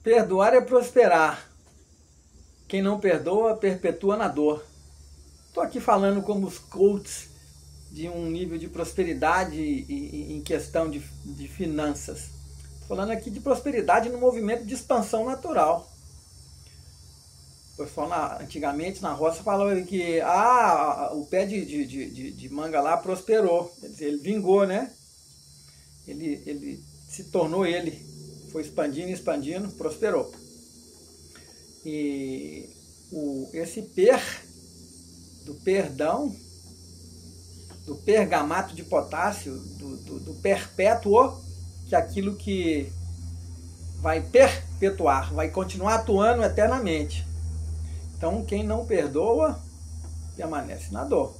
Perdoar é prosperar. Quem não perdoa, perpetua na dor. Estou aqui falando como os coaches de um nível de prosperidade em questão de finanças. Estou falando aqui de prosperidade no movimento de expansão natural. O pessoal antigamente na roça falava que o pé de manga lá prosperou. Quer dizer, ele vingou, né? Ele se tornou ele. Foi expandindo, expandindo, prosperou. E esse do perdão, do pergamato de potássio, do perpétuo, que é aquilo que vai perpetuar, vai continuar atuando eternamente. Então, quem não perdoa, permanece na dor.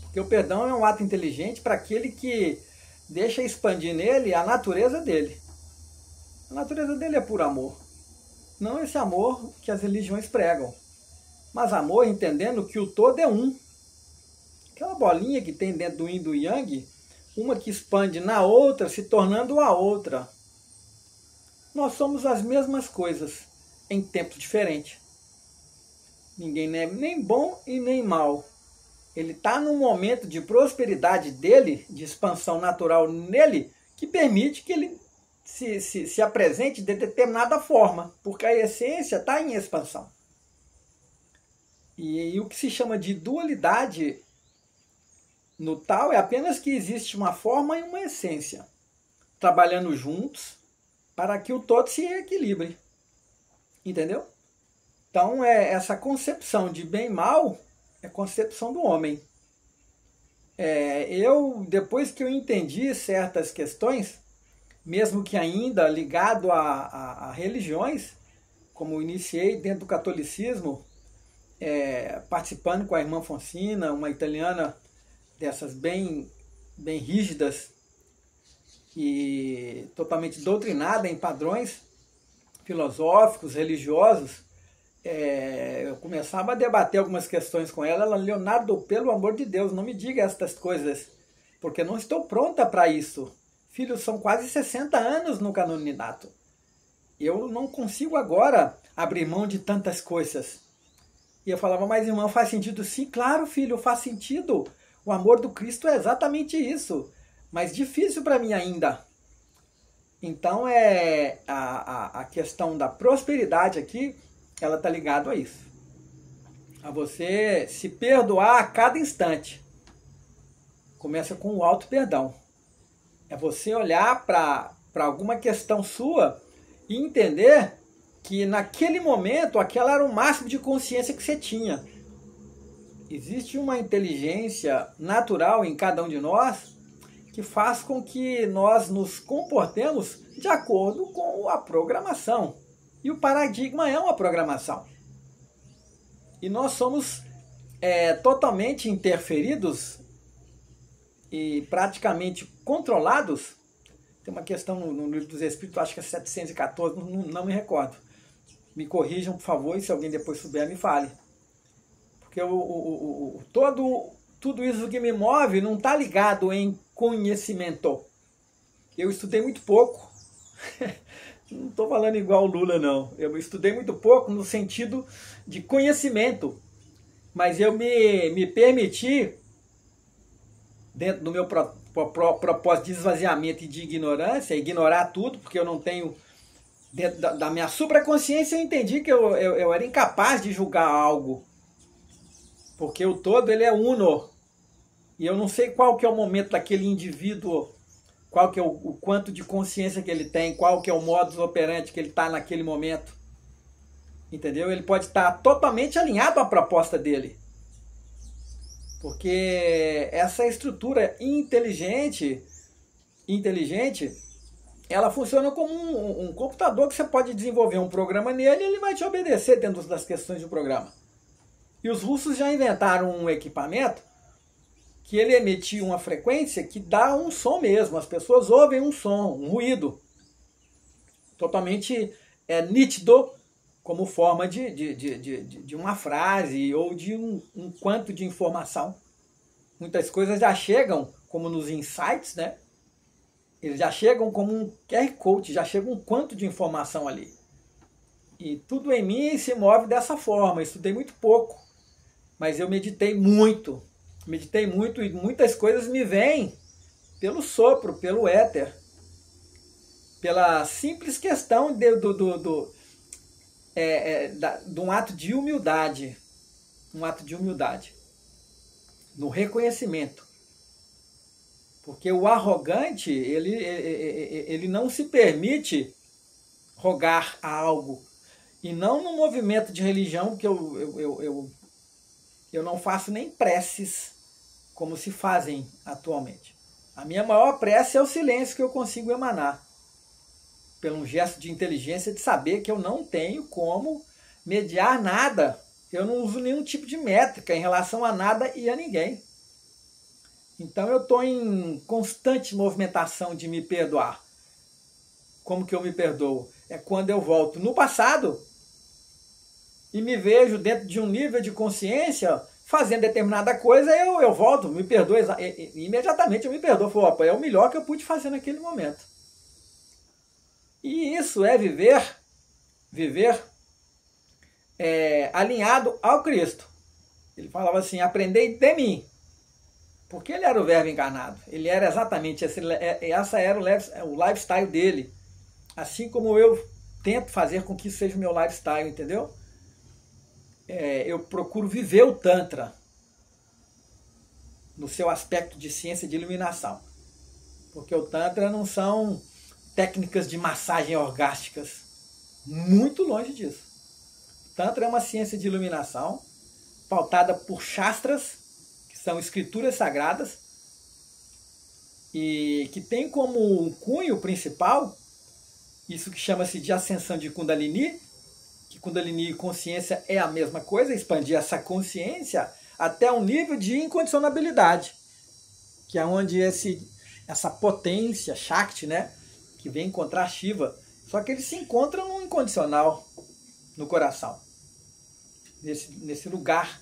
Porque o perdão é um ato inteligente para aquele que deixa expandir nele a natureza dele. A natureza dele é por amor. Não esse amor que as religiões pregam. Mas amor entendendo que o todo é um. Aquela bolinha que tem dentro do yin e do yang, uma que expande na outra, se tornando a outra. Nós somos as mesmas coisas, em tempos diferentes. Ninguém é nem bom e nem mal. Ele está num momento de prosperidade dele, de expansão natural nele, que permite que ele se apresente de determinada forma, porque a essência está em expansão. E o que se chama de dualidade no tal é apenas que existe uma forma e uma essência, trabalhando juntos para que o todo se equilibre. Entendeu? Então, essa concepção de bem e mal é concepção do homem. Depois que eu entendi certas questões, mesmo que ainda ligado a religiões, como eu iniciei dentro do catolicismo, participando com a irmã Fonsina, uma italiana dessas bem rígidas e totalmente doutrinada em padrões filosóficos, religiosos, eu começava a debater algumas questões com ela. Leonardo, pelo amor de Deus, não me diga estas coisas, porque não estou pronta para isso. Filhos, são quase 60 anos no canonidato. Eu não consigo agora abrir mão de tantas coisas. E eu falava, mas irmão, faz sentido? Sim, claro, filho, faz sentido. O amor do Cristo é exatamente isso. Mas difícil para mim ainda. Então, a questão da prosperidade aqui, ela está ligada a isso. A você se perdoar a cada instante. Começa com o auto-perdão. É você olhar para alguma questão sua e entender que naquele momento aquela era o máximo de consciência que você tinha. Existe uma inteligência natural em cada um de nós que faz com que nós nos comportemos de acordo com a programação. E o paradigma é uma programação. E nós somos totalmente interferidos e praticamente controlados. Tem uma questão no Livro dos Espíritos, acho que é 714, não me recordo. Me corrijam, por favor, e se alguém depois souber, me fale. Porque tudo isso que me move não está ligado em conhecimento. Eu estudei muito pouco. Não estou falando igual o Lula, não. Eu estudei muito pouco no sentido de conhecimento. Mas eu me permiti, dentro do meu propósito de esvaziamento e de ignorância, ignorar tudo, porque eu não tenho... Dentro da minha supraconsciência, eu entendi que eu era incapaz de julgar algo. Porque o todo, ele é uno. E eu não sei qual que é o momento daquele indivíduo, qual que é o quanto de consciência que ele tem, qual que é o modus operandi que ele está naquele momento. Entendeu? Ele pode estar totalmente alinhado à proposta dele. Porque essa estrutura inteligente, ela funciona como um computador que você pode desenvolver um programa nele e ele vai te obedecer dentro das questões do programa. E os russos já inventaram um equipamento que ele emitia uma frequência que dá um som mesmo. As pessoas ouvem um som, um ruído. Totalmente nítido, como forma de uma frase ou de um quanto de informação. Muitas coisas já chegam, como nos insights, né? Eles já chegam como um QR Code, já chega um quanto de informação ali. E tudo em mim se move dessa forma. Eu estudei muito pouco, mas eu meditei muito. Meditei muito e muitas coisas me vêm pelo sopro, pelo éter. Pela simples questão de um ato de humildade. Um ato de humildade. No reconhecimento. Porque o arrogante, ele não se permite rogar a algo. E não no movimento de religião, que eu não faço nem preces como se fazem atualmente. A minha maior prece é o silêncio que eu consigo emanar. Pelo um gesto de inteligência de saber que eu não tenho como mediar nada. Eu não uso nenhum tipo de métrica em relação a nada e a ninguém. Então eu estou em constante movimentação de me perdoar. Como que eu me perdoo? É quando eu volto no passado e me vejo dentro de um nível de consciência fazendo determinada coisa, eu volto, me perdoo, imediatamente eu me perdoo. Falo, opa, é o melhor que eu pude fazer naquele momento. E isso é viver alinhado ao Cristo. Ele falava assim, aprendei de mim. Porque ele era o verbo encarnado. Ele era exatamente essa era o lifestyle dele. Assim como eu tento fazer com que isso seja o meu lifestyle, entendeu? Eu procuro viver o Tantra no seu aspecto de ciência de iluminação. Porque o Tantra não são técnicas de massagem orgásticas. Muito longe disso. O Tantra é uma ciência de iluminação pautada por Shastras, são escrituras sagradas, e que tem como um cunho principal isso que chama-se de ascensão de Kundalini, que Kundalini e consciência é a mesma coisa, expandir essa consciência até um nível de incondicionabilidade, que é onde essa potência, Shakti, né, que vem encontrar Shiva, só que eles se encontram no incondicional, no coração, nesse lugar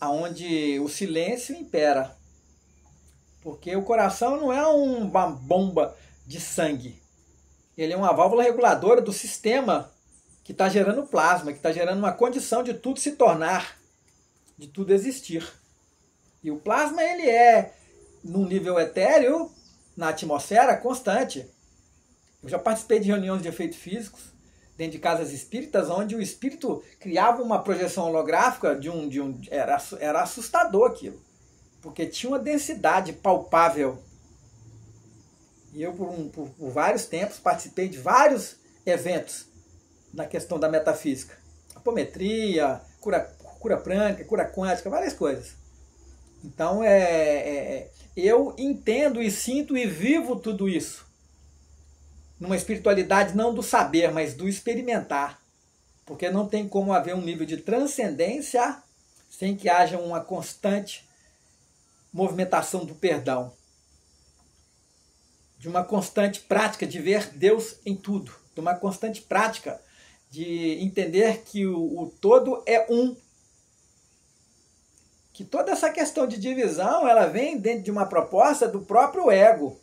onde o silêncio impera. Porque o coração não é uma bomba de sangue. Ele é uma válvula reguladora do sistema que está gerando plasma, que está gerando uma condição de tudo se tornar, de tudo existir. E o plasma, ele é, num nível etéreo, na atmosfera, constante. Eu já participei de reuniões de efeitos físicos, dentro de casas espíritas, onde o espírito criava uma projeção holográfica era assustador aquilo, porque tinha uma densidade palpável. E eu, por vários tempos, participei de vários eventos na questão da metafísica. Apometria, cura prânica, cura quântica, várias coisas. Então, eu entendo e sinto e vivo tudo isso. Numa espiritualidade não do saber, mas do experimentar. Porque não tem como haver um nível de transcendência sem que haja uma constante movimentação do perdão. De uma constante prática de ver Deus em tudo. De uma constante prática de entender que o todo é um. Que toda essa questão de divisão, ela vem dentro de uma proposta do próprio ego.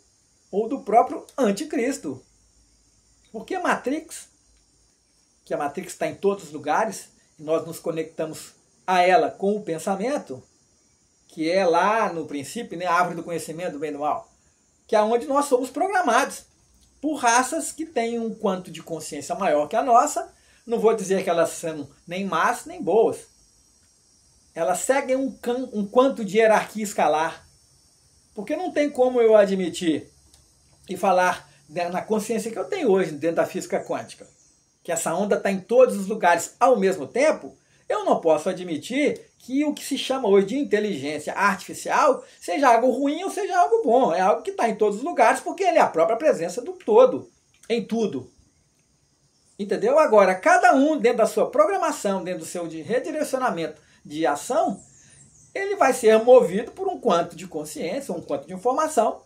Ou do próprio anticristo. Porque a Matrix, que a Matrix está em todos os lugares, e nós nos conectamos a ela com o pensamento, que é lá no princípio, né, a árvore do conhecimento do bem e do mal, que é onde nós somos programados por raças que têm um quanto de consciência maior que a nossa. Não vou dizer que elas são nem más nem boas. Elas seguem um quanto de hierarquia escalar. Porque não tem como eu admitir e falar na consciência que eu tenho hoje dentro da física quântica, que essa onda está em todos os lugares ao mesmo tempo. Eu não posso admitir que o que se chama hoje de inteligência artificial seja algo ruim ou seja algo bom. É algo que está em todos os lugares porque ele é a própria presença do todo, em tudo. Entendeu? Agora, cada um dentro da sua programação, dentro do seu redirecionamento de ação, ele vai ser movido por um quanto de consciência, um quanto de informação.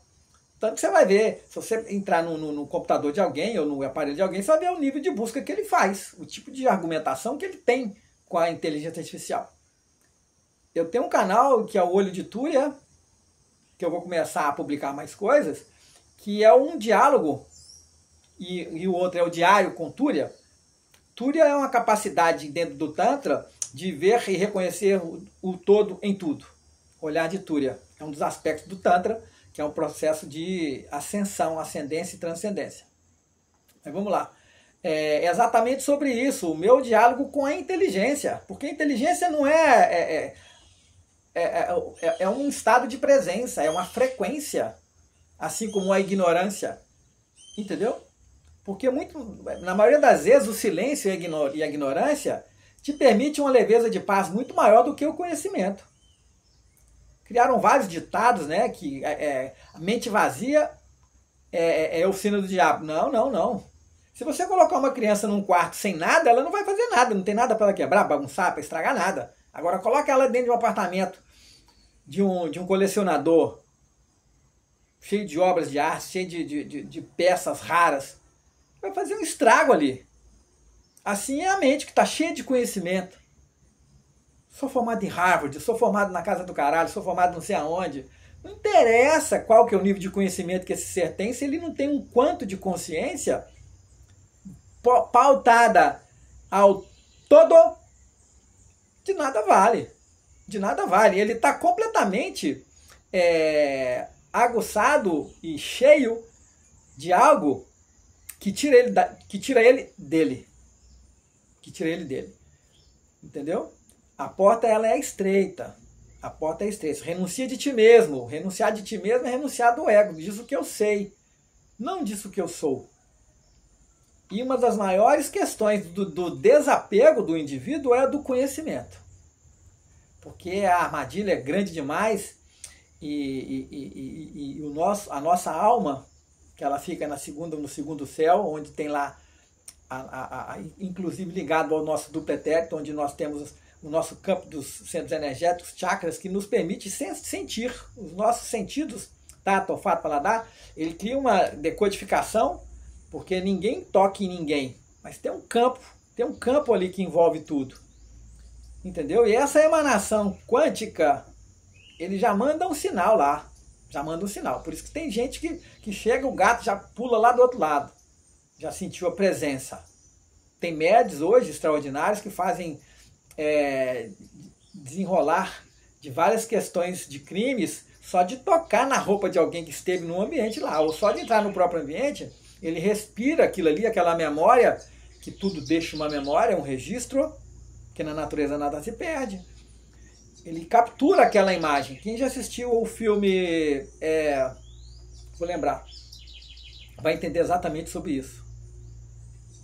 Tanto que você vai ver, se você entrar no computador de alguém ou no aparelho de alguém, você vai ver o nível de busca que ele faz, o tipo de argumentação que ele tem com a inteligência artificial. Eu tenho um canal que é o Olho de Túria, que eu vou começar a publicar mais coisas, que é um diálogo, e o outro é o diário com Turiya. Turiya é uma capacidade dentro do Tantra de ver e reconhecer o todo em tudo. Olhar de Turiya é um dos aspectos do Tantra, que é um processo de ascensão, ascendência e transcendência. Mas vamos lá. É exatamente sobre isso, o meu diálogo com a inteligência. Porque a inteligência não é um estado de presença, é uma frequência, assim como a ignorância. Entendeu? Porque na maioria das vezes o silêncio e a ignorância te permite uma leveza de paz muito maior do que o conhecimento. Criaram vários ditados, né? Que a mente vazia é oficina do diabo. Não, não, não. Se você colocar uma criança num quarto sem nada, ela não vai fazer nada. Não tem nada para ela quebrar, bagunçar, para estragar nada. Agora coloca ela dentro de um apartamento de um colecionador cheio de obras de arte, cheio de peças raras. Vai fazer um estrago ali. Assim é a mente que está cheia de conhecimento. Sou formado em Harvard, sou formado na casa do caralho, sou formado não sei aonde. Não interessa qual que é o nível de conhecimento que esse ser tem, se ele não tem um quanto de consciência pautada ao todo, de nada vale. De nada vale. Ele está completamente aguçado e cheio de algo que tira ele dele. Que tira ele dele. Entendeu? A porta ela é estreita. A porta é estreita. Renuncia de ti mesmo. Renunciar de ti mesmo é renunciar do ego. Disso que eu sei. Não disso que eu sou. E uma das maiores questões do desapego do indivíduo é a do conhecimento. Porque a armadilha é grande demais e a nossa alma, que ela fica no segundo céu, onde tem lá, inclusive ligado ao nosso duplo etérico, onde nós temos o nosso campo dos centros energéticos, chakras, que nos permite sentir. Os nossos sentidos, tato, olfato, paladar, ele cria uma decodificação, porque ninguém toca em ninguém, mas tem um campo ali que envolve tudo. Entendeu? E essa emanação quântica, ele já manda um sinal lá. Já manda um sinal. Por isso que tem gente que chega, o gato já pula lá do outro lado. Já sentiu a presença. Tem médios hoje extraordinários que fazem desenrolar de várias questões de crimes só de tocar na roupa de alguém que esteve no ambiente lá, ou só de entrar no próprio ambiente, ele respira aquilo ali, aquela memória, que tudo deixa uma memória, um registro, que na natureza nada se perde. Ele captura aquela imagem. Quem já assistiu o filme, vou lembrar, vai entender exatamente sobre isso.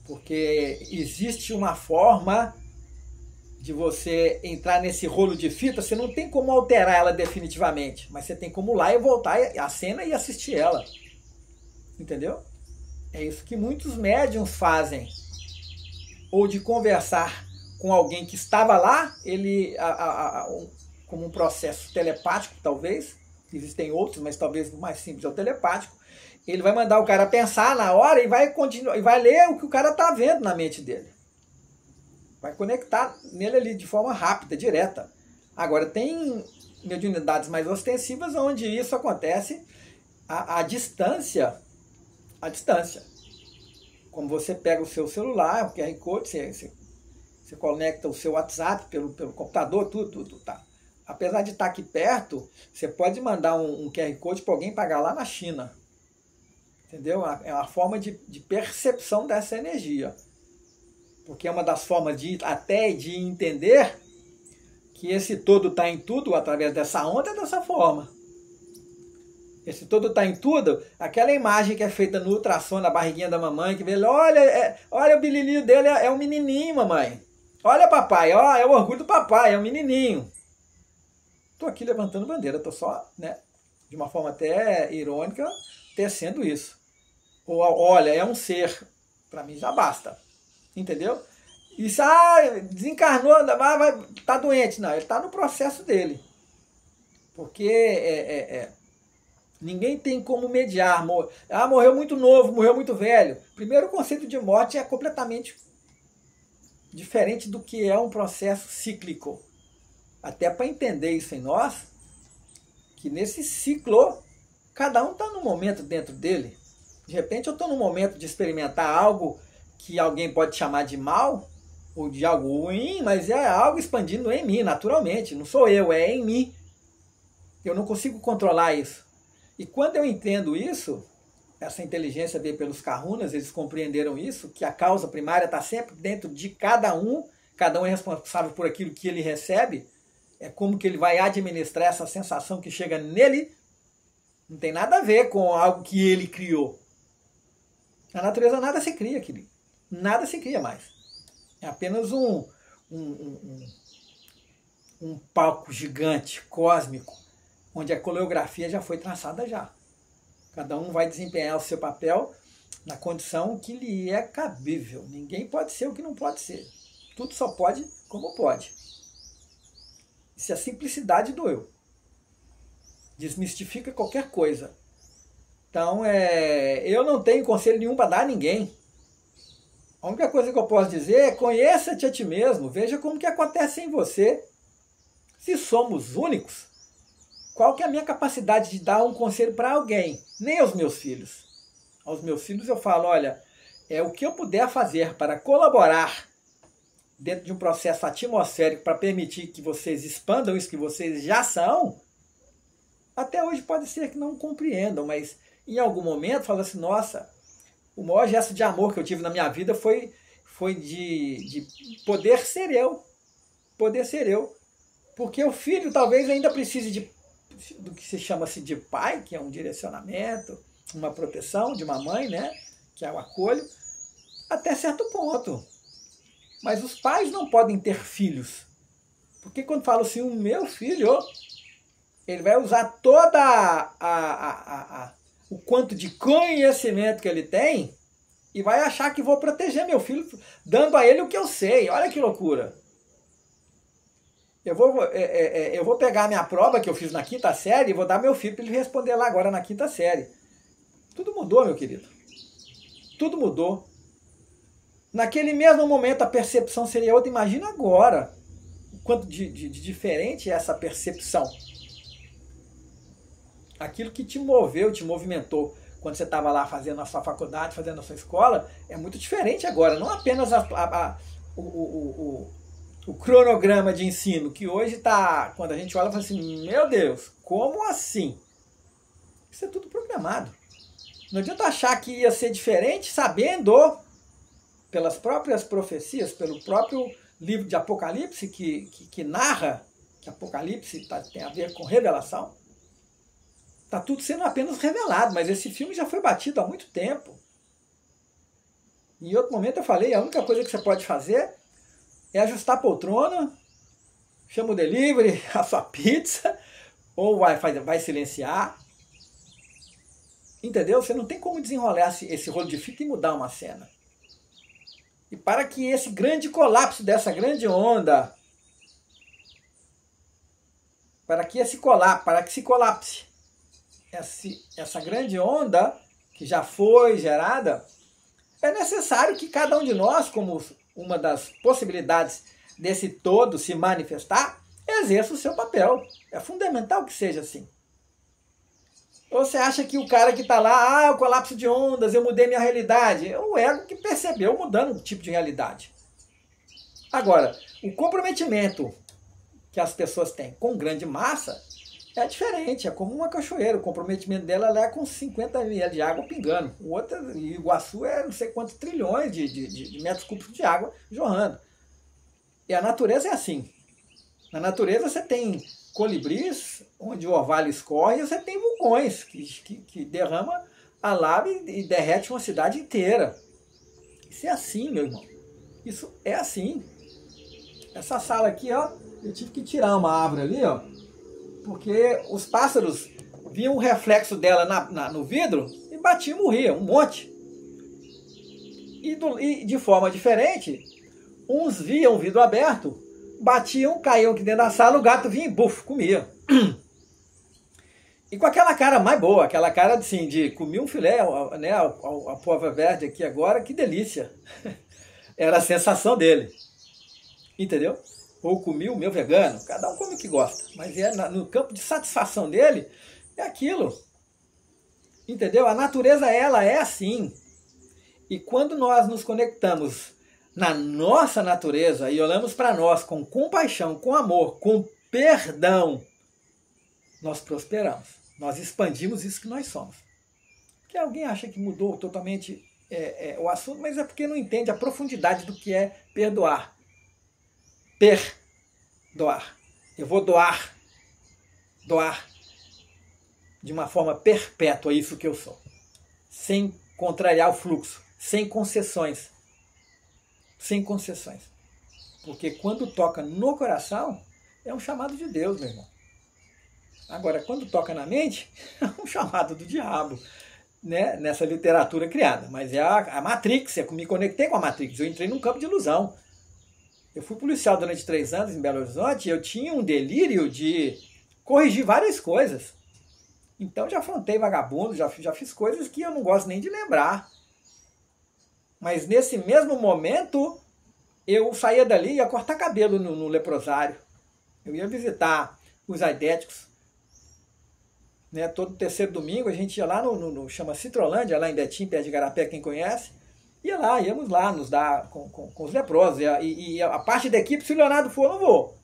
Porque existe uma forma de você entrar nesse rolo de fita, você não tem como alterar ela definitivamente, mas você tem como ir lá e voltar a cena e assistir ela. Entendeu? É isso que muitos médiums fazem. Ou de conversar com alguém que estava lá, como um processo telepático, talvez. Existem outros, mas talvez o mais simples é o telepático. Ele vai mandar o cara pensar na hora e vai continuar, e vai ler o que o cara está vendo na mente dele. Vai conectar nele ali de forma rápida, direta. Agora, tem mediunidades mais ostensivas onde isso acontece à distância. À distância. Como você pega o seu celular, o QR Code, você conecta o seu WhatsApp pelo computador, tudo, tá. Apesar de estar aqui perto, você pode mandar um QR Code para alguém pagar lá na China. Entendeu? É uma forma de percepção dessa energia. Porque é uma das formas até de entender que esse todo está em tudo através dessa onda, dessa forma. Esse todo está em tudo, aquela imagem que é feita no ultrassom na barriguinha da mamãe, que vê, olha o bililinho dele, é um menininho, mamãe. Olha papai, ó, é o orgulho do papai, é um menininho. Estou aqui levantando bandeira, estou só, né, de uma forma até irônica, tecendo isso. Ou, olha, é um ser, para mim já basta. Entendeu? Isso, desencarnou, tá doente. Não, ele está no processo dele. Porque ninguém tem como mediar. Morreu muito novo, morreu muito velho. Primeiro, o conceito de morte é completamente diferente do que é um processo cíclico. Até para entender isso em nós, que nesse ciclo Cada um está num momento dentro dele. De repente eu estou num momento de experimentar algo que alguém pode chamar de mal, ou de algo ruim, mas é algo expandindo em mim, naturalmente. Não sou eu, é em mim. Eu não consigo controlar isso. E quando eu entendo isso, essa inteligência veio pelos kahunas, eles compreenderam isso, que a causa primária está sempre dentro de cada um é responsável por aquilo que ele recebe, é como que ele vai administrar essa sensação que chega nele, não tem nada a ver com algo que ele criou. Na natureza nada se cria, querido. Nada se cria mais. É apenas um palco gigante, cósmico, onde a coreografia já foi traçada já. Cada um vai desempenhar o seu papel na condição que lhe é cabível. Ninguém pode ser o que não pode ser. Tudo só pode como pode. Isso é a simplicidade do eu. Desmistifica qualquer coisa. Então, eu não tenho conselho nenhum para dar a ninguém. A única coisa que eu posso dizer é conheça-te a ti mesmo. Veja como que acontece em você. Se somos únicos, qual que é a minha capacidade de dar um conselho para alguém? Nem aos meus filhos. Aos meus filhos eu falo, olha, o que eu puder fazer para colaborar dentro de um processo atmosférico para permitir que vocês expandam isso que vocês já são, até hoje pode ser que não compreendam, mas em algum momento fala assim, nossa, o maior gesto de amor que eu tive na minha vida foi de poder ser eu. Poder ser eu. Porque o filho talvez ainda precise do que se chama-se de pai, que é um direcionamento, uma proteção de uma mãe, né? Que é o acolho, até certo ponto. Mas os pais não podem ter filhos. Porque quando falo assim, o meu filho, ele vai usar toda o quanto de conhecimento que ele tem e vai achar que vou proteger meu filho, dando a ele o que eu sei. Olha que loucura. Eu vou pegar a minha prova que eu fiz na quinta série e vou dar meu filho para ele responder lá agora na quinta série. Tudo mudou, meu querido. Tudo mudou. Naquele mesmo momento a percepção seria outra. Imagina agora o quanto de diferente é essa percepção. Aquilo que te moveu, te movimentou quando você estava lá fazendo a sua faculdade, fazendo a sua escola, é muito diferente agora. Não apenas o cronograma de ensino, que hoje está, quando a gente olha, fala assim, meu Deus, como assim? Isso é tudo programado. Não adianta achar que ia ser diferente sabendo, pelas próprias profecias, pelo próprio livro de Apocalipse, que narra que Apocalipse tem a ver com revelação. Está tudo sendo apenas revelado, mas esse filme já foi batido há muito tempo. Em outro momento eu falei, a única coisa que você pode fazer é ajustar a poltrona, chama o delivery, a sua pizza, ou vai silenciar. Entendeu? Você não tem como desenrolar esse rolo de fita e mudar uma cena. E para que esse grande colapso dessa grande onda, para que se colapse essa grande onda que já foi gerada, é necessário que cada um de nós, como uma das possibilidades desse todo se manifestar, exerça o seu papel. É fundamental que seja assim. Ou você acha que o cara que está lá, o colapso de ondas, eu mudei minha realidade? É o ego que percebeu mudando o tipo de realidade. Agora, o comprometimento que as pessoas têm com grande massa é diferente, é como uma cachoeira. O comprometimento dela é com 50 ml de água pingando. O outro, Iguaçu, é não sei quantos trilhões de metros cúbicos de água jorrando. E a natureza é assim. Na natureza você tem colibris, onde o orvalho escorre, e você tem vulcões que derrama a lava e derrete uma cidade inteira. Isso é assim, meu irmão. Isso é assim. Essa sala aqui, ó, eu tive que tirar uma árvore ali, ó, porque os pássaros viam o reflexo dela no vidro e batiam e morriam, um monte. E de forma diferente, uns viam o vidro aberto, batiam, caíam aqui dentro da sala, o gato vinha e buf, comia. E com aquela cara mais boa, aquela cara assim, de comer um filé, né, a pova verde aqui agora, que delícia. Era a sensação dele. Entendeu? Ou comi o meu vegano, cada um come o que gosta. Mas no campo de satisfação dele, é aquilo. Entendeu? A natureza, ela é assim. E quando nós nos conectamos na nossa natureza e olhamos para nós com compaixão, com amor, com perdão, nós prosperamos. Nós expandimos isso que nós somos. Porque alguém acha que mudou totalmente o assunto, mas é porque não entende a profundidade do que é perdoar. Perdoar. Eu vou doar de uma forma perpétua isso que eu sou. Sem contrariar o fluxo, sem concessões. Sem concessões. Porque quando toca no coração, é um chamado de Deus, meu irmão. Agora, quando toca na mente, é um chamado do diabo, né? Nessa literatura criada. Mas é a Matrix, eu me conectei com a Matrix, eu entrei num campo de ilusão. Eu fui policial durante 3 anos em Belo Horizonte e eu tinha um delírio de corrigir várias coisas. Então já afrontei vagabundo, já fiz coisas que eu não gosto nem de lembrar. Mas nesse mesmo momento, eu saía dali e ia cortar cabelo no leprosário. Eu ia visitar os aidéticos. Né? Todo terceiro domingo a gente ia lá chama Citrolândia, lá em Betim, perto de Igarapé, quem conhece. Íamos lá nos dar com os leprosos. E a parte da equipe, se o Leonardo for, eu não vou.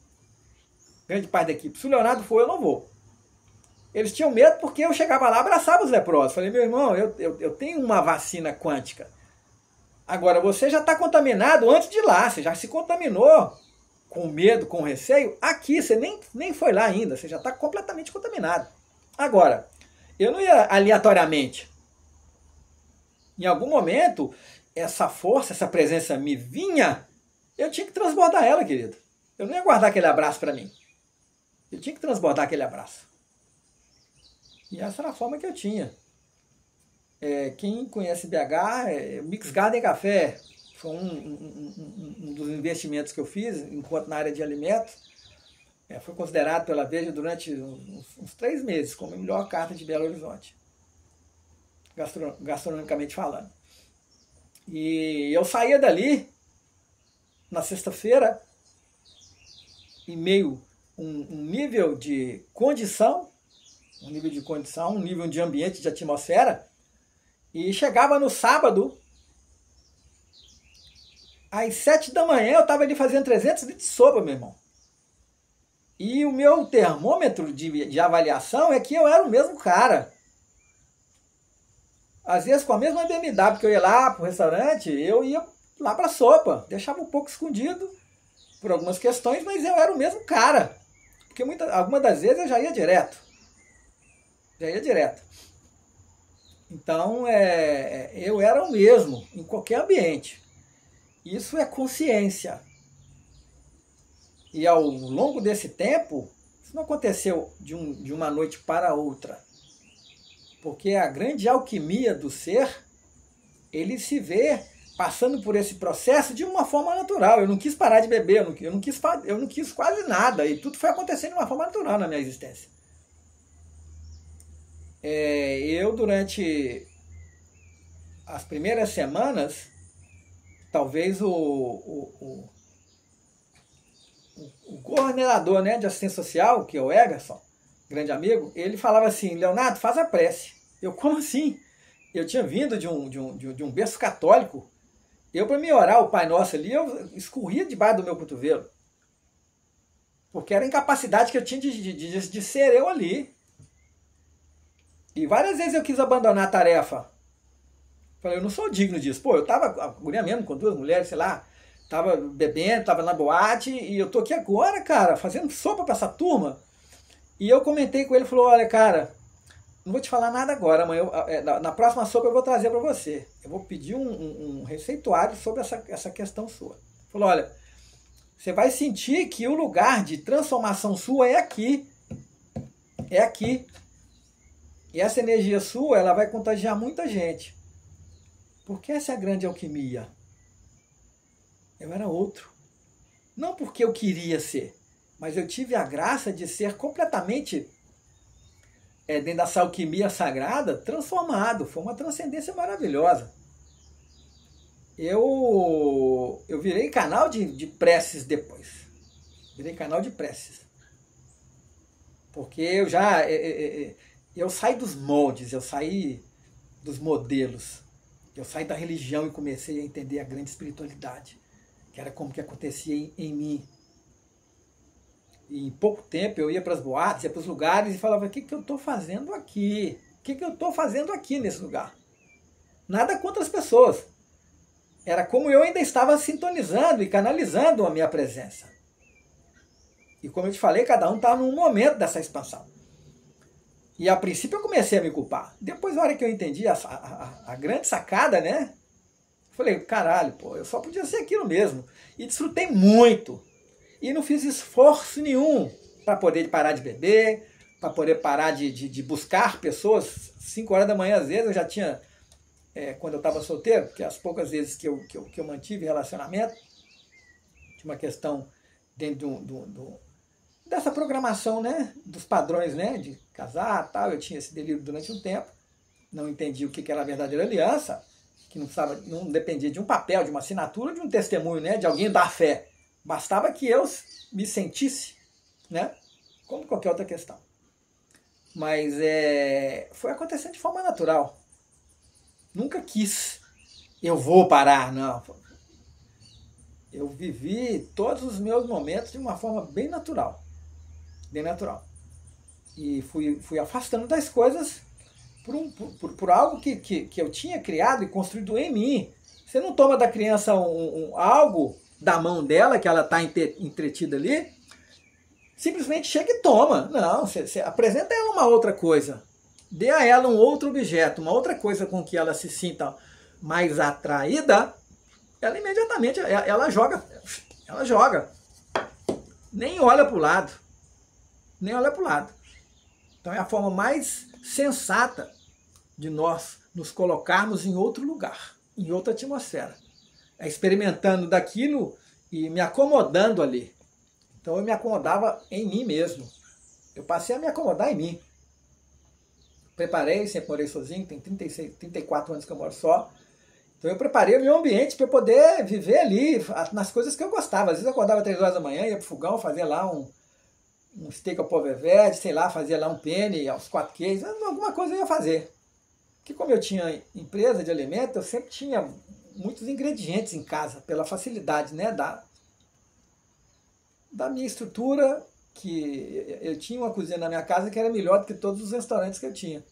Grande parte da equipe. Se o Leonardo for, eu não vou. Eles tinham medo porque eu chegava lá e abraçava os leprosos. Falei, meu irmão, eu tenho uma vacina quântica. Agora, você já está contaminado antes de ir lá. Você já se contaminou com medo, com receio. Aqui, você nem foi lá ainda. Você já está completamente contaminado. Agora, eu não ia aleatoriamente. Em algum momento, essa força, essa presença me vinha, eu tinha que transbordar ela, querido. Eu não ia guardar aquele abraço para mim. Eu tinha que transbordar aquele abraço. E essa era a forma que eu tinha. Quem conhece BH, Mix Garden Café, foi um dos investimentos que eu fiz, enquanto na área de alimentos. Foi considerado pela Veja durante uns 3 meses como a melhor carta de Belo Horizonte, gastronomicamente falando. E eu saía dali, na sexta-feira, em meio um nível de condição, um nível de ambiente, de atmosfera, e chegava no sábado, às 7 da manhã, eu estava ali fazendo 300 litros de sopa, meu irmão. E o meu termômetro de avaliação é que eu era o mesmo cara. Às vezes, com a mesma BMW que eu ia lá para o restaurante, eu ia lá para a sopa. Deixava um pouco escondido por algumas questões, mas eu era o mesmo cara. Porque algumas das vezes eu já ia direto. Então, eu era o mesmo em qualquer ambiente. Isso é consciência. E ao longo desse tempo, isso não aconteceu de uma noite para outra. Porque a grande alquimia do ser, ele se vê passando por esse processo de uma forma natural. Eu não quis parar de beber, eu não quis quase nada. E tudo foi acontecendo de uma forma natural na minha existência. Eu, durante as primeiras semanas, talvez o coordenador, né, de assistência social, que é o Egerson, grande amigo, ele falava assim, Leonardo, faz a prece. Eu, como assim? Eu tinha vindo de um berço católico. Eu, para me orar o Pai Nosso ali, eu escorria debaixo do meu cotovelo. Porque era a incapacidade que eu tinha de ser eu ali. E várias vezes eu quis abandonar a tarefa. Falei, eu não sou digno disso. Pô, eu tava, a guria mesmo, com 2 mulheres, sei lá, tava bebendo, tava na boate, e eu tô aqui agora, cara, fazendo sopa pra essa turma. E eu comentei com ele, falou, olha, cara, não vou te falar nada agora, mas na próxima sopa eu vou trazer para você. Eu vou pedir um receituário sobre essa questão sua. Falou, olha, você vai sentir que o lugar de transformação sua é aqui. É aqui. E essa energia sua, ela vai contagiar muita gente. Porque essa é a grande alquimia. Eu era outro. Não porque eu queria ser, mas eu tive a graça de ser completamente, dentro dessa alquimia sagrada, transformado. Foi uma transcendência maravilhosa. Eu virei canal de preces depois. Virei canal de preces. Porque eu saí dos moldes, eu saí dos modelos. Eu saí da religião e comecei a entender a grande espiritualidade, que era como que acontecia em mim. E em pouco tempo eu ia para as boates, ia para os lugares e falava, o que eu estou fazendo aqui? O que eu estou fazendo aqui nesse lugar? Nada contra as pessoas. Era como eu ainda estava sintonizando e canalizando a minha presença. E como eu te falei, cada um está num momento dessa expansão. E a princípio eu comecei a me culpar. Depois, na hora que eu entendi a grande sacada, né? Falei, caralho, pô, eu só podia ser aquilo mesmo. E desfrutei muito. E não fiz esforço nenhum para poder parar de beber, para poder parar de buscar pessoas. 5 horas da manhã, às vezes, eu já tinha, quando eu estava solteiro, porque as poucas vezes que eu mantive relacionamento, tinha uma questão dentro dessa programação, né, dos padrões, né, de casar, tal. Eu tinha esse delírio durante um tempo, não entendi o que era a verdadeira aliança, que não dependia de um papel, de uma assinatura, de um testemunho, né, de alguém dar fé. Bastava que eu me sentisse, né, como qualquer outra questão. Mas foi acontecendo de forma natural. Nunca quis, eu vou parar, não. Eu vivi todos os meus momentos de uma forma bem natural. Bem natural. E fui afastando das coisas por algo que eu tinha criado e construído em mim. Você não toma da criança algo da mão dela, que ela está entretida ali, simplesmente chega e toma. Não, você apresenta a ela uma outra coisa. Dê a ela um outro objeto, uma outra coisa com que ela se sinta mais atraída, ela imediatamente, ela joga. Nem olha para o lado. Nem olha para o lado. Então é a forma mais sensata de nós nos colocarmos em outro lugar, em outra atmosfera. É experimentando daquilo e me acomodando ali. Então eu me acomodava em mim mesmo. Eu passei a me acomodar em mim. Preparei, sempre morei sozinho, tem 34 anos que eu moro só. Então eu preparei o meu ambiente para eu poder viver ali nas coisas que eu gostava. Às vezes eu acordava 3 horas da manhã, ia pro fogão, fazia lá um steak ao pó verde, sei lá, fazia lá um penne aos 4 queijos, alguma coisa eu ia fazer. Porque como eu tinha empresa de alimento, eu sempre tinha muitos ingredientes em casa, pela facilidade, né, da minha estrutura, que eu tinha uma cozinha na minha casa que era melhor do que todos os restaurantes que eu tinha.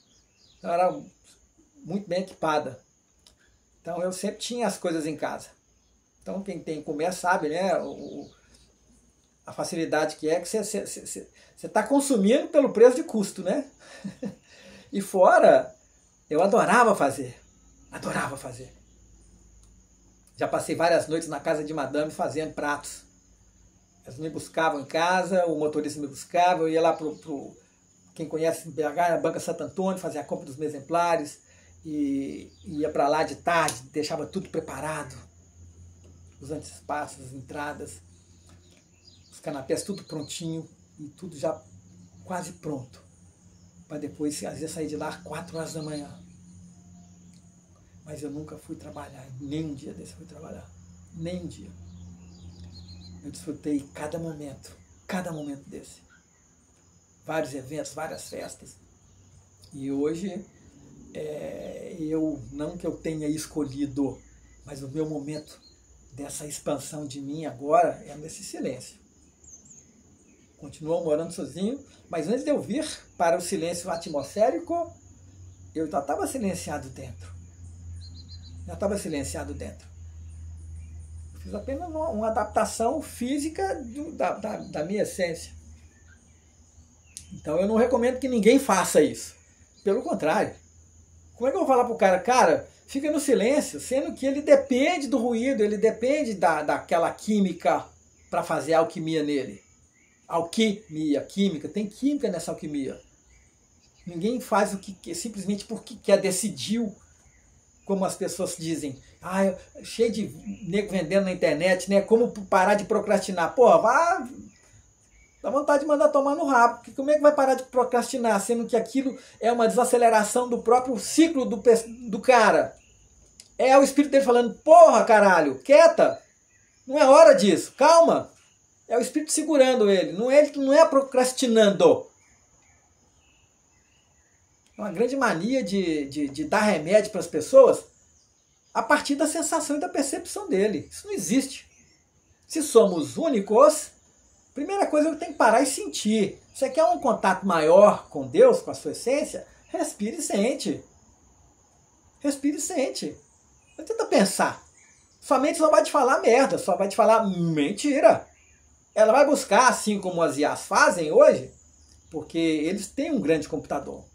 Então era muito bem equipada. Então eu sempre tinha as coisas em casa. Então quem tem que comer sabe, né, a facilidade que você está consumindo pelo preço de custo, né? E fora, eu adorava fazer. Adorava fazer. Já passei várias noites na casa de madame fazendo pratos. Elas me buscavam em casa, o motorista me buscava, eu ia lá quem conhece BH, na Banca Santo Antônio, fazia a compra dos meus exemplares, e ia para lá de tarde, deixava tudo preparado. Os antespaços, as entradas, os canapés, tudo prontinho, e tudo já quase pronto. Para depois, às vezes, sair de lá às 4 horas da manhã. Mas eu nunca fui trabalhar, nem um dia desse eu fui trabalhar. Nem um dia. Eu desfrutei cada momento desse. Vários eventos, várias festas. E hoje, não que eu tenha escolhido, mas o meu momento dessa expansão de mim agora é nesse silêncio. Continuo morando sozinho, mas antes de eu vir para o silêncio atmosférico, eu já estava silenciado dentro. Eu fiz apenas uma adaptação física da minha essência. Então eu não recomendo que ninguém faça isso. Pelo contrário. Como é que eu vou falar para o cara, fica no silêncio, sendo que ele depende do ruído, ele depende daquela química para fazer a alquimia nele. Alquimia, química, tem química nessa alquimia. Ninguém faz o que quer, simplesmente porque quer, decidiu, como as pessoas dizem. Cheio de nego vendendo na internet, né? Como parar de procrastinar. Pô, vá, dá vontade de mandar tomar no rabo. Porque como é que vai parar de procrastinar, sendo que aquilo é uma desaceleração do próprio ciclo do cara? É o espírito dele falando, porra, caralho, quieta, não é hora disso, calma. É o espírito segurando ele, não é procrastinando. uma grande mania de dar remédio para as pessoas a partir da sensação e da percepção dele. Isso não existe. Se somos únicos, primeira coisa que tem que parar e sentir. Você quer um contato maior com Deus, com a sua essência? Respire e sente. Respire e sente. Não tenta pensar. Sua mente só vai te falar merda, só vai te falar mentira. Ela vai buscar, assim como as IAs fazem hoje, porque eles têm um grande computador.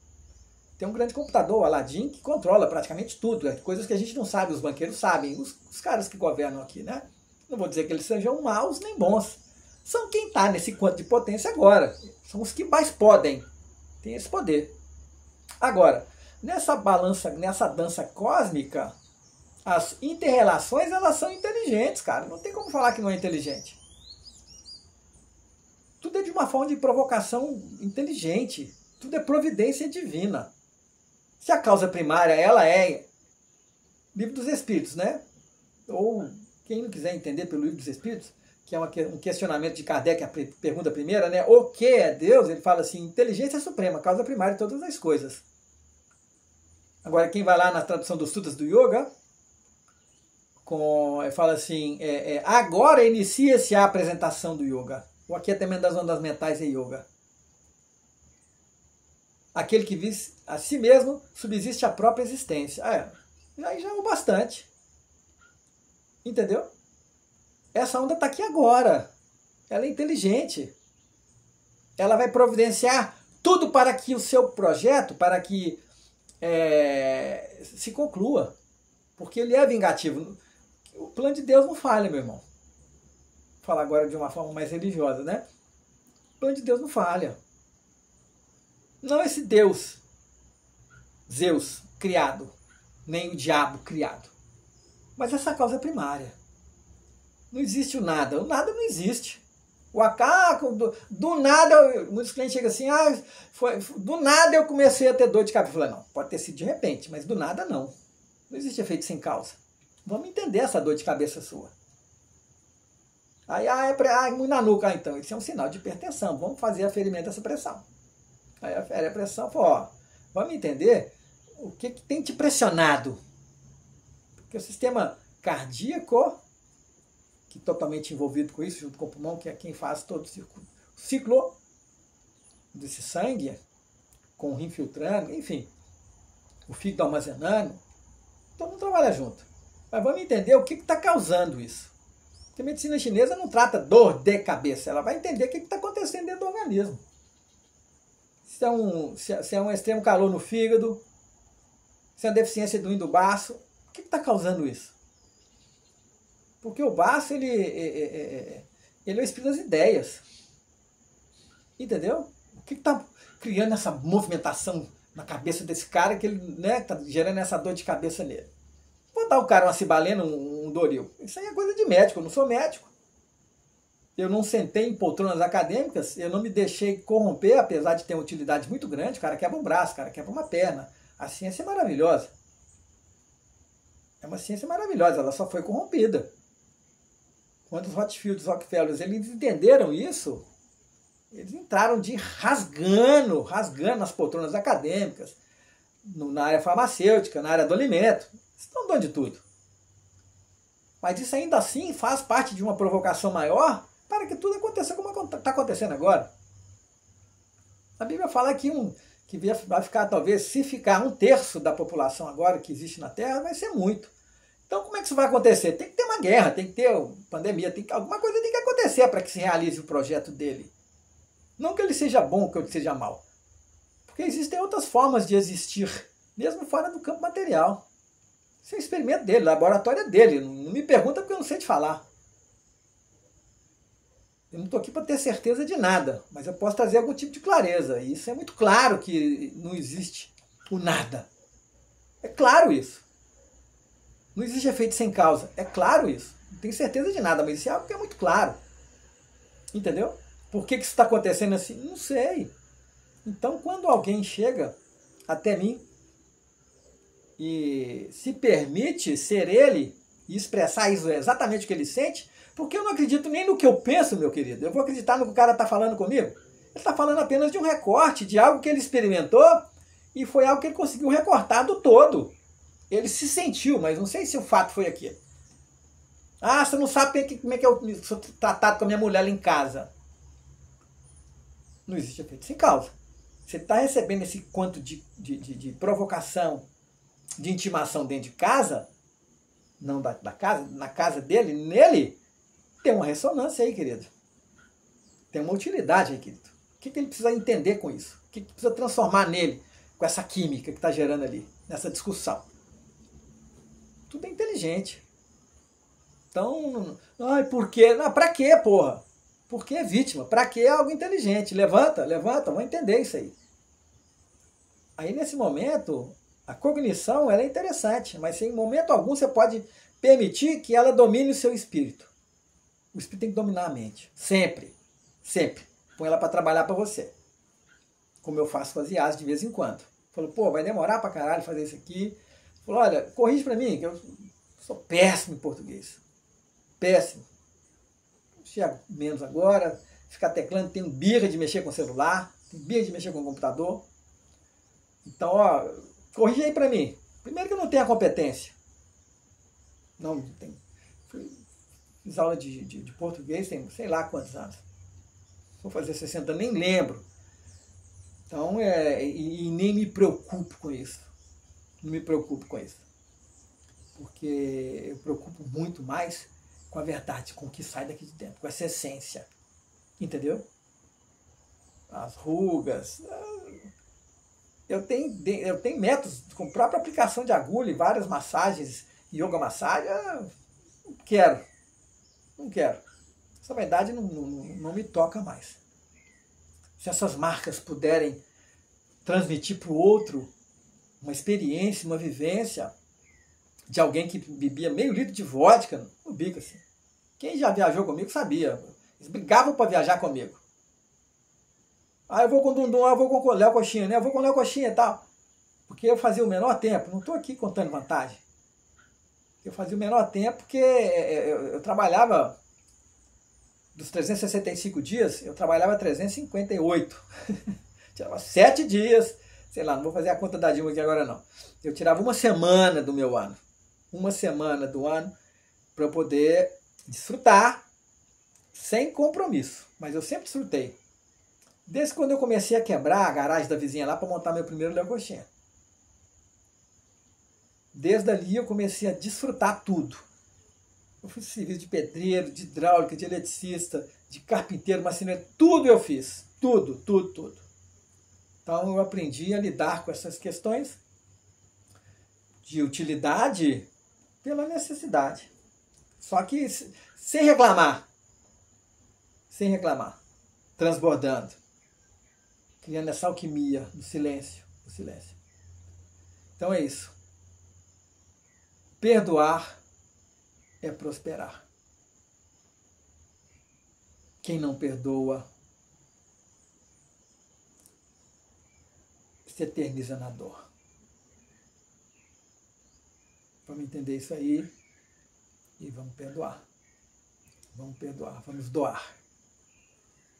Tem um grande computador, o Aladdin, que controla praticamente tudo. Coisas que a gente não sabe, os banqueiros sabem, os caras que governam aqui, né? Não vou dizer que eles sejam maus nem bons. São quem está nesse quanto de potência agora. São os que mais podem. Tem esse poder. Agora, nessa balança, nessa dança cósmica, as inter-relações, elas são inteligentes, cara. Não tem como falar que não é inteligente. Tudo é de uma forma de provocação inteligente. Tudo é providência divina. Se a causa primária, ela é Livro dos Espíritos, né? Ou quem não quiser entender pelo Livro dos Espíritos, que é um questionamento de Kardec, a pergunta primeira, né? O que é Deus? Ele fala assim, inteligência suprema, causa primária de todas as coisas. Agora, quem vai lá na tradução dos Sutras do Yoga, fala assim, agora inicia-se a apresentação do Yoga. O aquietamento das ondas mentais é Yoga. Aquele que vive a si mesmo subsiste a própria existência. Aí já é o bastante. Entendeu? Essa onda está aqui agora. Ela é inteligente. Ela vai providenciar tudo para que o seu projeto, para que se conclua. Porque ele é vingativo. O plano de Deus não falha, meu irmão. Vou falar agora de uma forma mais religiosa, né? O plano de Deus não falha. Não esse Deus, Zeus, criado, nem o diabo criado. Mas essa causa primária. Não existe o nada não existe. O acaso, do nada, muitos clientes chegam assim, do nada eu comecei a ter dor de cabeça. Eu falei, não, pode ter sido de repente, mas do nada não. Não existe efeito sem causa. Vamos entender essa dor de cabeça sua. Aí, muito na nuca, então, isso é um sinal de hipertensão. Vamos fazer aferimento dessa pressão. Aí afere a pressão, vamos entender o que tem te pressionado. Porque o sistema cardíaco, que é totalmente envolvido com isso, junto com o pulmão, que é quem faz todo o ciclo desse sangue, com o rim filtrando, enfim, o fígado armazenando, todo mundo trabalha junto. Mas vamos entender o que está causando isso. Porque a medicina chinesa não trata dor de cabeça, ela vai entender o que está acontecendo dentro do organismo. Se é um extremo calor no fígado, se é uma deficiência do rim do baço, o que está causando isso? Porque o baço, ele é o espírito das ideias. Entendeu? O que está criando essa movimentação na cabeça desse cara que ele está gerando essa dor de cabeça nele? Vou dar o cara uma cibalena, um Doril. Isso aí é coisa de médico, eu não sou médico. Eu não sentei em poltronas acadêmicas, eu não me deixei corromper, apesar de ter uma utilidade muito grande. O cara quebra um braço, o cara quebra uma perna. A ciência é maravilhosa. É uma ciência maravilhosa, ela só foi corrompida. Quando os Rothschilds, Rockefellers, eles entenderam isso, eles entraram rasgando as poltronas acadêmicas, na área farmacêutica, na área do alimento. Estão donos de tudo. Mas isso ainda assim faz parte de uma provocação maior para que tudo aconteça como está acontecendo agora. A Bíblia fala que vai ficar, talvez, se ficar 1/3 da população agora que existe na Terra, vai ser muito. Então como é que isso vai acontecer? Tem que ter uma guerra, tem que ter pandemia, alguma coisa tem que acontecer para que se realize o projeto dele. Não que ele seja bom ou que ele seja mau. Porque existem outras formas de existir, mesmo fora do campo material. Isso é um experimento dele, o laboratório é dele. Não me pergunta porque eu não sei te falar. Eu não estou aqui para ter certeza de nada, mas eu posso trazer algum tipo de clareza. E isso é muito claro que não existe o nada. É claro isso. Não existe efeito sem causa. É claro isso. Não tenho certeza de nada, mas isso é algo que é muito claro. Entendeu? Por que isso está acontecendo assim? Não sei. Então, quando alguém chega até mim e se permite ser ele e expressar isso exatamente o que ele sente, porque eu não acredito nem no que eu penso, meu querido. Eu vou acreditar no que o cara está falando comigo? Ele está falando apenas de um recorte, de algo que ele experimentou E foi algo que ele conseguiu recortar do todo. Ele se sentiu, mas não sei se o fato foi aquele. Ah, você não sabe como é que eu sou tratado com a minha mulher lá em casa. Não existe efeito sem causa. Você está recebendo esse quanto de provocação, de intimação dentro de casa, não da casa, na casa dele, nele, tem uma ressonância aí, querido. Tem uma utilidade aí, querido. O que ele precisa entender com isso? O que precisa transformar nele, com essa química que está gerando ali, nessa discussão? Tudo é inteligente. Então, ai, por quê? Não, pra quê, porra? Por que vítima? Pra que algo inteligente? Levanta, vamos entender isso aí. Aí, nesse momento, a cognição ela é interessante, mas em momento algum você pode permitir que ela domine o seu espírito. O espírito tem que dominar a mente. Sempre. Sempre. Põe ela para trabalhar para você. Como eu faço com as IAs de vez em quando. Falou, pô, vai demorar pra caralho fazer isso aqui. Falou, olha, corrige para mim, que eu sou péssimo em português. Péssimo. Chego menos agora. Ficar teclando, tenho birra de mexer com o celular. Tenho birra de mexer com o computador. Então, ó, corrige aí para mim. Primeiro que eu não tenho a competência. Não tem. Fiz aula de português tem sei lá quantos anos. Vou fazer 60, nem lembro. Então, e nem me preocupo com isso. Não me preocupo com isso. Porque eu preocupo muito mais com a verdade, com o que sai daqui de dentro, com essa essência. Entendeu? As rugas. Eu tenho métodos com própria aplicação de agulha e várias massagens, yoga massagem. Não quero. Não quero. Essa verdade não me toca mais. Se essas marcas puderem transmitir para o outro uma experiência, uma vivência de alguém que bebia meio litro de vodka no bico, assim. Quem já viajou comigo sabia. Eles brigavam para viajar comigo. Ah, eu vou com o Dundum, eu vou com o Léo Coxinha, né? Eu vou com o Léo Coxinha e tal. Porque eu fazia o menor tempo. Não estou aqui contando vantagem. Eu fazia o menor tempo porque eu trabalhava dos 365 dias, eu trabalhava 358. Tirava 7 dias, sei lá, não vou fazer a conta da Dilma aqui agora não. Eu tirava uma semana do meu ano. Uma semana do ano para eu poder desfrutar sem compromisso. Mas eu sempre desfrutei. Desde quando eu comecei a quebrar a garagem da vizinha lá para montar meu primeiro Léo Coxinha. Desde ali eu comecei a desfrutar tudo. Eu fiz serviço de pedreiro, de hidráulica, de eletricista, de carpinteiro, marceneiro, tudo eu fiz. Tudo. Então eu aprendi a lidar com essas questões de utilidade pela necessidade. Só que sem reclamar. Transbordando. Criando essa alquimia do silêncio. Então é isso. Perdoar é prosperar. Quem não perdoa se eterniza na dor. Vamos entender isso aí e vamos perdoar. Vamos doar.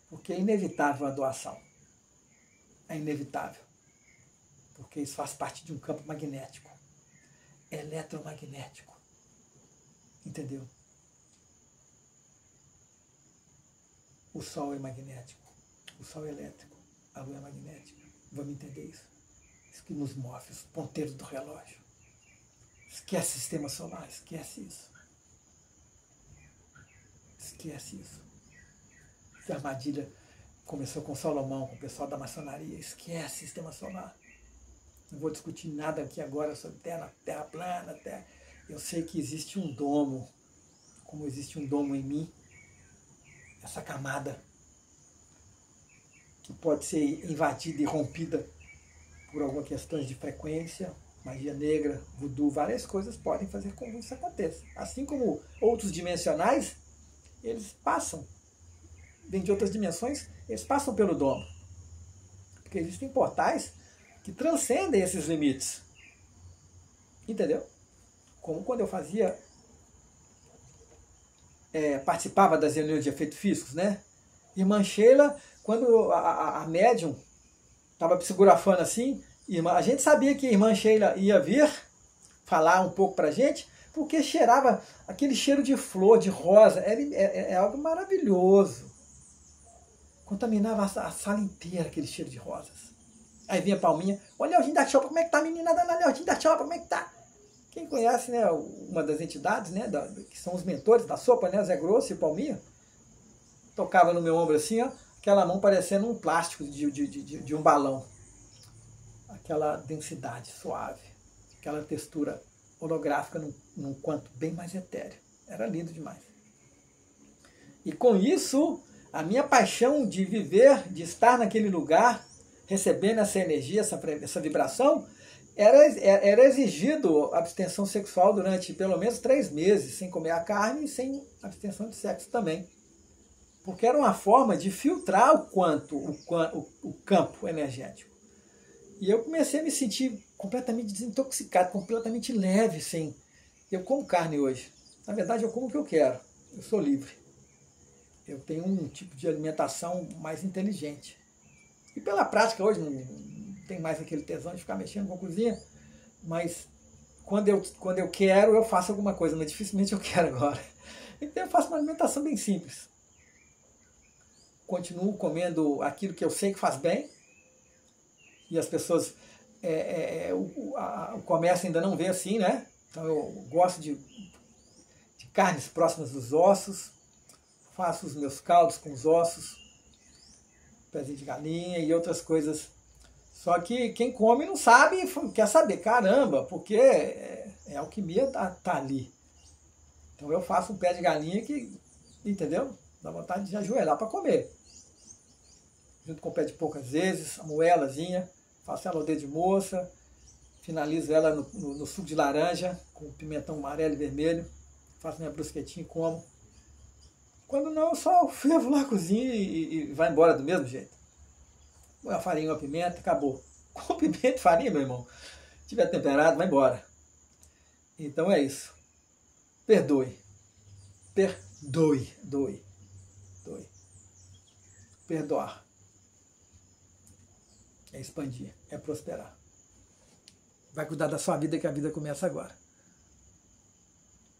Porque é inevitável a doação. É inevitável. Porque isso faz parte de um campo magnético. Eletromagnético. Entendeu? O Sol é magnético. O Sol é elétrico. A Lua é magnética. Vamos entender isso? Isso que nos move, os ponteiros do relógio. Esquece sistema solar, esquece isso. Essa armadilha começou com Salomão, com o pessoal da maçonaria. Esquece sistema solar. Não vou discutir nada aqui agora sobre terra plana, terra. Eu sei que existe um domo, como existe um domo em mim, essa camada que pode ser invadida e rompida por algumas questões de frequência, magia negra, voodoo, várias coisas podem fazer com que isso aconteça. Assim como outros dimensionais, eles passam, vêm de outras dimensões, eles passam pelo domo. Porque existem portais que transcendem esses limites. Entendeu? Como quando eu fazia, participava das reuniões de efeitos físicos, né? Irmã Sheila, quando a médium estava psicografando assim, A gente sabia que a irmã Sheila ia vir falar um pouco pra gente, porque cheirava aquele cheiro de flor, de rosa, é algo maravilhoso. Contaminava a sala inteira aquele cheiro de rosas. Aí vinha a Palminha, olha Leozinho da Chopa, como é que tá a menina da Leozinho da Chopa, como é que tá? Quem conhece, né, uma das entidades, né, que são os mentores da sopa, né, Zé Grosso e Palminha, tocava no meu ombro assim, ó, aquela mão parecendo um plástico de um balão. Aquela densidade suave, aquela textura holográfica num quanto bem mais etéreo. Era lindo demais. E com isso, a minha paixão de viver, de estar naquele lugar, recebendo essa energia, essa vibração, era exigido abstenção sexual durante pelo menos 3 meses, sem comer a carne e sem abstenção de sexo também. Porque era uma forma de filtrar o campo energético. E eu comecei a me sentir completamente desintoxicado, completamente leve, sem. Eu como carne hoje. Na verdade, eu como o que eu quero. Eu sou livre. Eu tenho um tipo de alimentação mais inteligente. E pela prática hoje, não tem mais aquele tesão de ficar mexendo com a cozinha, mas quando eu quero, eu faço alguma coisa, mas dificilmente eu quero agora. Então eu faço uma alimentação bem simples. Continuo comendo aquilo que eu sei que faz bem, e as pessoas, o comércio ainda não vê assim, né? Então eu gosto de carnes próximas dos ossos, faço os meus caldos com os ossos, pezinho de galinha e outras coisas. Só que quem come não sabe e quer saber, caramba, porque a alquimia tá ali. Então eu faço um pé de galinha que, entendeu? Dá vontade de ajoelhar para comer. Junto com o pé de porco às vezes, a moelazinha, faço ela ao dedo de moça, finalizo ela no suco de laranja, com pimentão amarelo e vermelho, faço minha brusquetinha e como. Quando não, eu só fervo lá, cozinho e vai embora do mesmo jeito. Põe a farinha, a pimenta, acabou. Com pimenta e farinha, meu irmão, se tiver temperado, vai embora. Então é isso. Perdoe. Perdoe. Doe. Perdoar. É expandir, é prosperar. Vai cuidar da sua vida, que a vida começa agora.